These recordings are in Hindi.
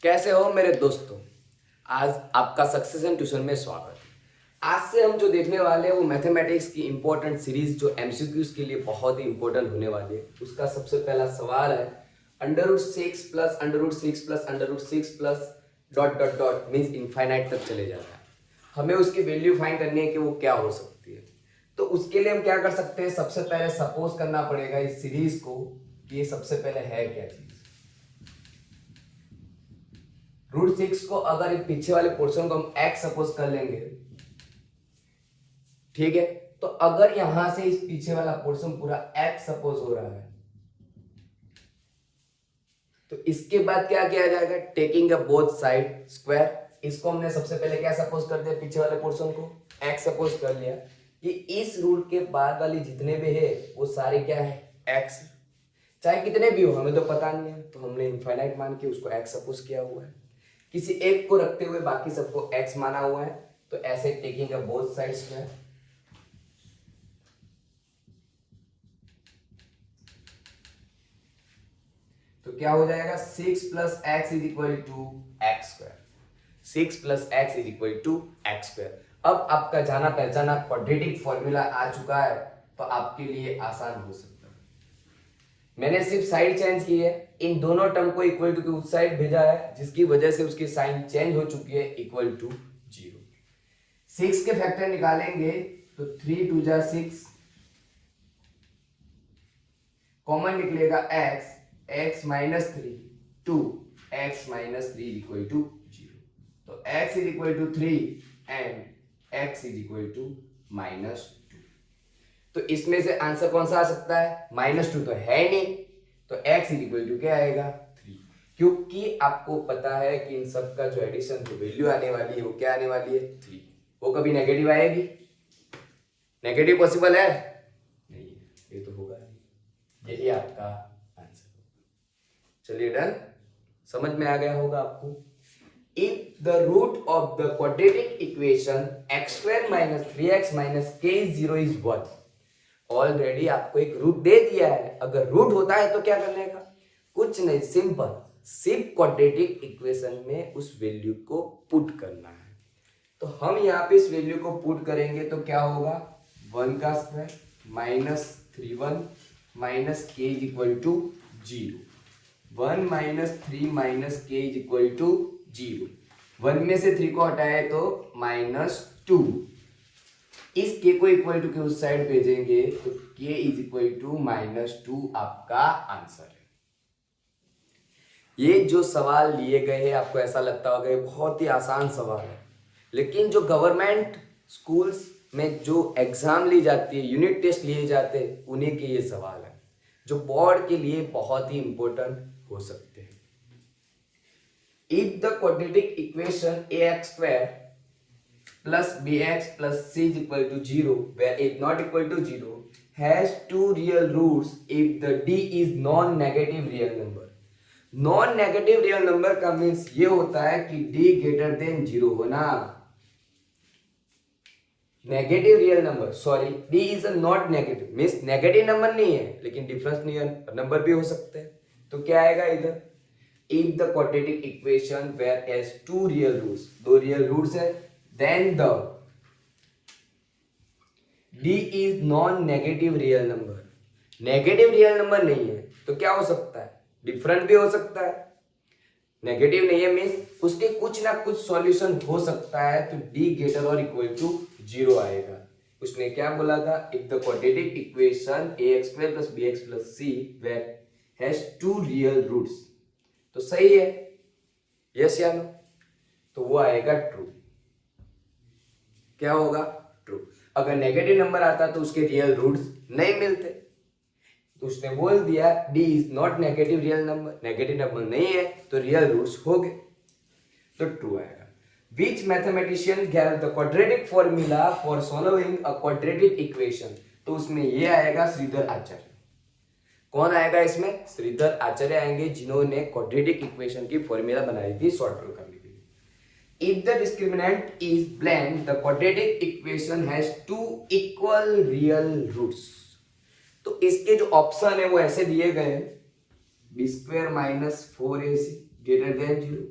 कैसे हो मेरे दोस्तों। आज आपका सक्सेस एंड ट्यूशन में स्वागत है। आज से हम जो देखने वाले हैं वो मैथमेटिक्स की इंपॉर्टेंट सीरीज जो एमसीक्यूज के लिए बहुत ही इंपॉर्टेंट होने वाली है। उसका सबसे पहला सवाल है √6 plus √6 plus √6 plus dot dot dot means infinite तक चले जाता है। हमें उसकी वैल्यू फाइंड करनी है कि वो क्या हो सकती है। तो उसके लिए हम क्या कर सकते हैं, सबसे पहले सपोज करना पड़ेगा इस सीरीज को कि ये सबसे पहले है क्या चीज। √6 को अगर पीछे वाले पोर्शन को हम x सपोज कर लेंगे, ठीक है, तो अगर यहां से इस पीछे वाला पोर्शन पूरा x सपोज हो रहा है तो इसके बाद क्या किया जाएगा, taking a both side square. इसको हमने सबसे पहले क्या सपोज कर दिया, पीछे वाले पोर्शन को x सपोज कर लिया कि इस रूट के बाद वाली जितने भी है वो सारे क्या है x, चाहे कितने भी हो हमें तो पता नहीं है, तो हमने इनफाइनाइट मान के उसको x सपोज किया हुआ है। किसी एक को रखते हुए बाकी सबको x माना हुआ है, तो ऐसे टेकिंग अ बोथ साइड्स में तो क्या हो जाएगा 6 plus x is equal to x square. 6 plus x is equal to x square. अब आपका जाना पहचाना क्वाड्रेटिक फॉर्मूला आ चुका है, तो आपके लिए आसान हो सकता है। मैंने सिर्फ साइड चेंज की है, इन दोनों टर्म को इक्वल टू के उस साइड भेजा है, जिसकी वजह से उसकी साइन चेंज हो चुकी है, इक्वल टू 0। 6 के फैक्टर निकालेंगे तो 3 2 जा 6, कॉमन निकलेगा x, x minus 3 2, x minus 3 equal to 0। तो x is equal to 3 and x is equal to -2। तो इसमें से आंसर कौन सा आ सकता है, -2 तो है नहीं, तो x इज इक्वल टू क्या आएगा 3, क्योंकि आपको पता है कि इन सब का जो एडिशन जो वैल्यू आने वाली है वो क्या आने वाली है 3। वो कभी नेगेटिव आएगी, नेगेटिव पॉसिबल है नहीं, ये तो होगा नहीं। यही आपका आंसर होगा। चलिए डन, समझ में आ गया होगा आपको। If the root of the quadratic equation x² - 3x - k 0 is 1, already आपको एक रूट दे दिया है। अगर रूट होता है तो क्या करने का, कुछ नहीं, सिंपल, सिर्फ क्वाड्रेटिक इक्वेशन में उस वैल्यू को पुट करना है। तो हम यहाँ पे इस वैल्यू को पुट करेंगे तो क्या होगा 1 का square -3 minus k is equal to 0। 1 - 3 - k is equal to 0। 1 में से 3 को हटाए तो -2। इस k को इक्वल टू के उस साइड भेजेंगे तो k इज इक्वल टू -2 आपका आंसर है। ये जो सवाल लिए गए हैं आपको ऐसा लगता होगा ये बहुत ही आसान सवाल है, लेकिन जो गवर्नमेंट स्कूल्स में जो एग्जाम ली जाती है, यूनिट टेस्ट लिए जाते हैं, उन्हीं के ये सवाल है जो बोर्ड के लिए बहुत ही इंपॉर्टेंट हो सकते हैं। If the quadratic equation ax² plus bx plus c is equal to 0 where a not equal to 0 has two real roots if the d is non-negative real number। Non negative real number का मीन्स ये होता है कि d ग्रेटर देन 0 होना। Negative real number, sorry, d is a not negative means negative number नहीं है, लेकिन डिफरेंस नंबर भी हो सकते हैं। तो क्या आएगा इधर, if the quadratic equation where has two real roots, दो रियल रूट्स है, then the d is non negative real number. Negative real number नहीं है तो क्या हो सकता है, डिफरेंट भी हो सकता है। नेगेटिव नहीं है मीन्स उसके कुछ ना कुछ सॉल्यूशन हो सकता है, तो d ग्रेटर और इक्वल टू 0 आएगा। उसने क्या बोला था, if the quadratic equation ax² + bx + c where has two real roots, तो सही है, यस या नो, तो वो आएगा ट्रू। क्या होगा, ट्रू। अगर नेगेटिव नंबर आता तो उसके रियल रूट्स नहीं मिलते, तो उसने बोल दिया d is not negative real number, negative number नहीं है तो रियल रूट्स हो गए, तो ट्रू आएगा। Which mathematician gave the quadratic formula for solving a quadratic equation, तो उसमें ये आएगा श्रीधर आचार्य। कौन आएगा इसमें, श्रीधर आचार्य आएंगे, जिन्होंने क्वाड्रेटिक इक्वेशन की फॉर्मूला बनाई थी शॉर्ट करने के लिए। If the discriminant is blank, the quadratic equation has two equal real roots। तो इसके जो ऑप्शन है वो ऐसे दिए गए हैं, b² - 4ac greater than 0,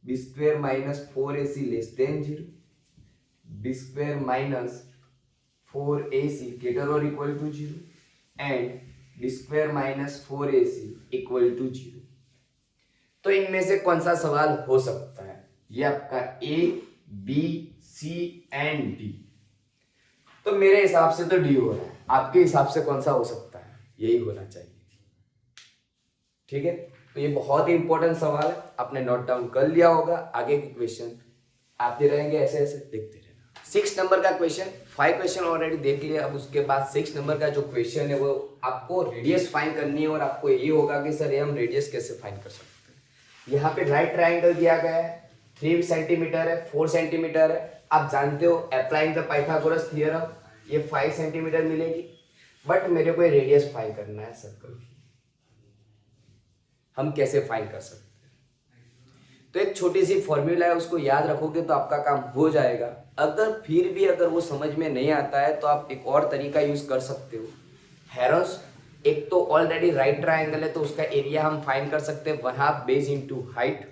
B square minus 4ac less than 0, B square minus 4ac greater और equal to 0 and B square minus 4ac equal to 0। तो इनमें से कौन सा सवाल हो सकता है? ये आपका ए, बी, सी एंड डी। तो मेरे हिसाब से तो डी हो रहा है, आपके हिसाब से कौन सा हो सकता है? यही होना चाहिए। ठीक है, तो ये बहुत ही इंपॉर्टेंट सवाल है, आपने नोट डाउन कर लिया होगा। आगे के क्वेश्चन आते रहेंगे, ऐसे ऐसे देखते रहना। 6 नंबर का क्वेश्चन, 5 क्वेश्चन ऑलरेडी देख लिए। अब उसके बाद 6 नंबर का जो क्वेश्चन है वो आपको रेडियस फाइंड करनी है, और आपको ये होगा कि सर ये हम रेडियस कैसे फाइंड कर सकते हैं। यहाँ पे राइट ट्राइंगल दिया गया है, 3 सेंटीमीटर है, 4 सेंटीमीटर है। आप जानते हो अप्लाइंग द पाइथागोरस थ्योरम, ये 5 सेंटीमीटर मिलेगी, बट मेरे को रेडियस फाइंड करना है सर्कल की। हम कैसे फाइंड कर सकते हैं? तो एक छोटी सी फॉर्मूला है, उसको याद रखोगे तो आपका काम हो जाएगा। अगर फिर भी अगर वो समझ में नहीं आता है तो आप एक और तरीका यूज कर सकते हो। हेरोस, एक तो ऑलरेडी राइट ट्राइंगल है तो उसका एरिया हम फाइंड कर सकते हैं 1/2 बेस इनटू हाइट।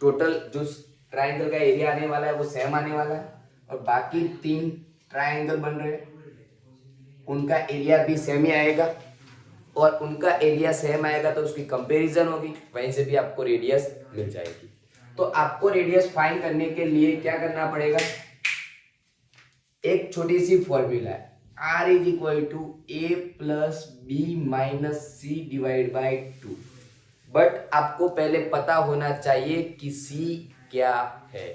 टोटल जो ट्राइंगल का एरिया आने वाला है वो सेम आने वाला है, और बाकी 3 ट्राइंगल बन रहे हैं उनका एरिया भी सेम ही आएगा, और उनका एरिया सेम आएगा तो उसकी कंपैरिजन होगी, वहीं से भी आपको रेडियस मिल जाएगी। तो आपको रेडियस फाइंड करने के लिए क्या करना पड़ेगा? एक छोटी सी फॉर्मूला है, r is equal to a plus b minus c divide by 2। But आपको पहले पता होना चाहिए कि c क्या है,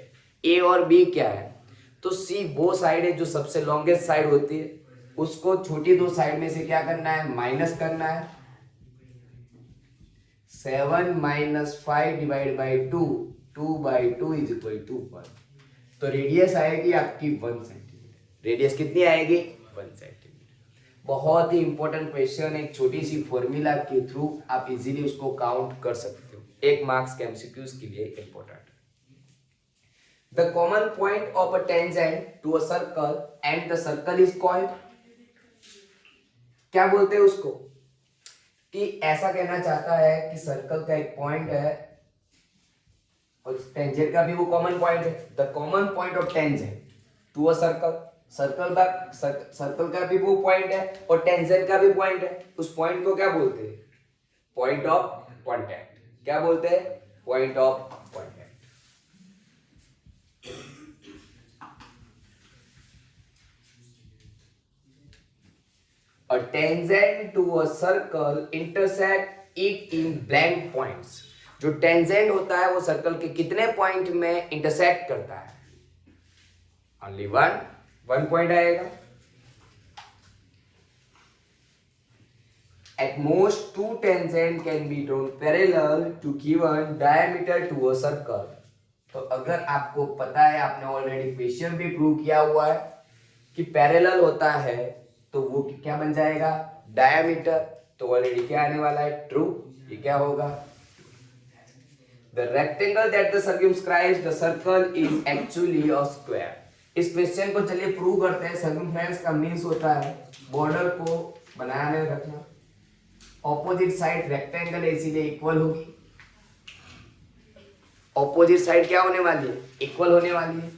a और b क्या है। तो c वो साइड है जो सबसे लॉन्गेस्ट साइड होती है, उसको छोटी 2 साइड में से क्या करना है? माइनस करना है। 7 minus 5 divide by 2, 2 by 2 is equal to 1। तो रेडियस आएगी आपकी 1 सेंटीमीटर। रेडियस कितनी आएगी? 1 सेंटीमीटर। बहुत ही इंपॉर्टेंट क्वेश्चन, एक छोटी सी फॉर्मूला के थ्रू आप इजीली उसको काउंट कर सकते हो। 1 मार्क्स के एमसीक्यूज के लिए important. The common point of a tangent to a circle and the circle is called, क्या बोलते हैं उसको? कि ऐसा कहना चाहता है कि सर्कल का एक पॉइंट है और टेंजेंट का भी वो कॉमन पॉइंट है। The common point of tangent to a circle, circle का भी वो पॉइंट है और टेंजेंट का भी पॉइंट है। उस पॉइंट को क्या बोलते हैं? Point of contact. क्या बोलते हैं? Point of contact. A tangent to a circle intersect it in blank points। जो टेंजेंट होता है वो सर्कल के कितने पॉइंट में इंटरसेक्ट करता है? ओनली वन पॉइंट आएगा। At most 2 tangent can be drawn parallel to given diameter to a circle। तो अगर आपको पता है, आपने ऑलरेडी क्वेश्चन भी प्रूव किया हुआ है कि पैरेलल होता है, तो वो क्या बन जाएगा? डायमीटर। तो ऑलरेडी क्या आने वाला है? ट्रू। ये क्या होगा? The rectangle that the circumscribes the circle is actually a square. इस क्वेश्चन को चलिए प्रूव करते हैं। सर्कमफ्रेंस का मीन्स होता है बॉर्डर को बनाने रखना। ऑपोजिट साइड रेक्टेंगल है इसीलिए इक्वल होगी। ऑपोजिट साइड क्या होने वाली है? इक्वल होने वाली है।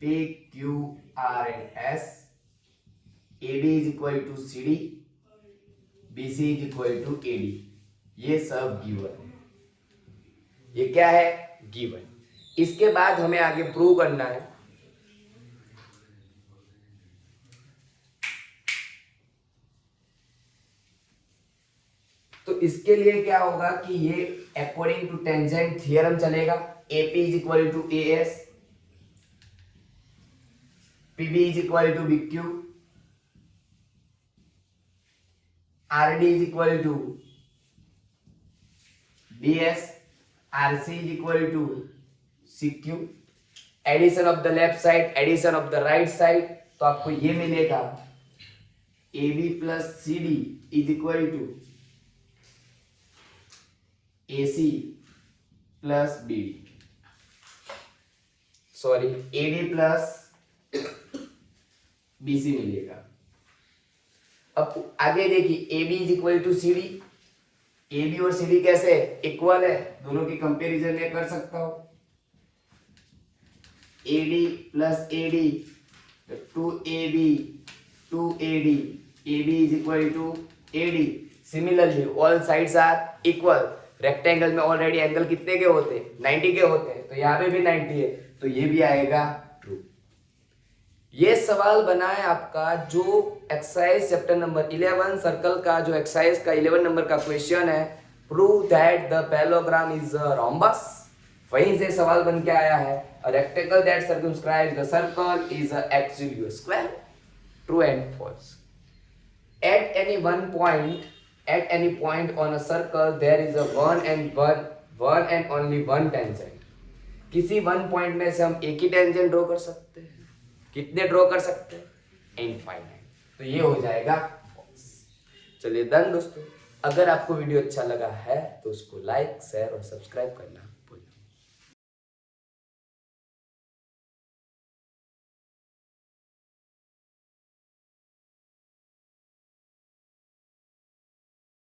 P, Q, R and S, AB is equal to CD, BC is equal to AD। ये सब गिवन है। ये क्या है? गिवन। इसके बाद हमें आगे प्रूव करना है। तो इसके लिए क्या होगा कि ये अकॉर्डिंग टू टेंजेंट थ्योरम चलेगा। AP is equal to AS, PB is equal to BQ, RD is equal to BS, RC is equal to CQ। Addition of the left side, addition of the right side, तो आपको ये मिलेगा AB plus CD is equal to AC plus BD, sorry AD plus BC मिलेगा। अब आगे देखिए AB is equal to CD, A B और सी डी कैसे इक्वल है, दोनों की कंपैरिजन में कर सकता हूं। A D plus A D, two A D, A B is equal to A D. Similarly all sides are equal. Rectangle में ऑलरेडी एंगल कितने के होते हैं, 90 के होते हैं, तो यहाँ पे भी 90 है, तो ये भी आएगा ट्रू। ये सवाल बना है आपका जो एक्सरसाइज चैप्टर नंबर 11 सर्कल का जो एक्सरसाइज का 11 नंबर का क्वेश्चन है, prove that the parallelogram is a rhombus. वहीं से सवाल बन के आया है, a rectangle that circumscribes the circle is a actually a square. True and false. At any point on a circle there is a one and only one tangent. किसी वन पॉइंट में से हम एक ही टेंजेंट ड्रॉ कर सकते हैं। कितने ड्रॉ कर सकते हैं? इनफाइनाइट। तो ये हो जाएगा false. चलिए डन दोस्तों। अगर आपको वीडियो अच्छा लगा है तो उसको लाइक, शेयर और सब्सक्राइब करना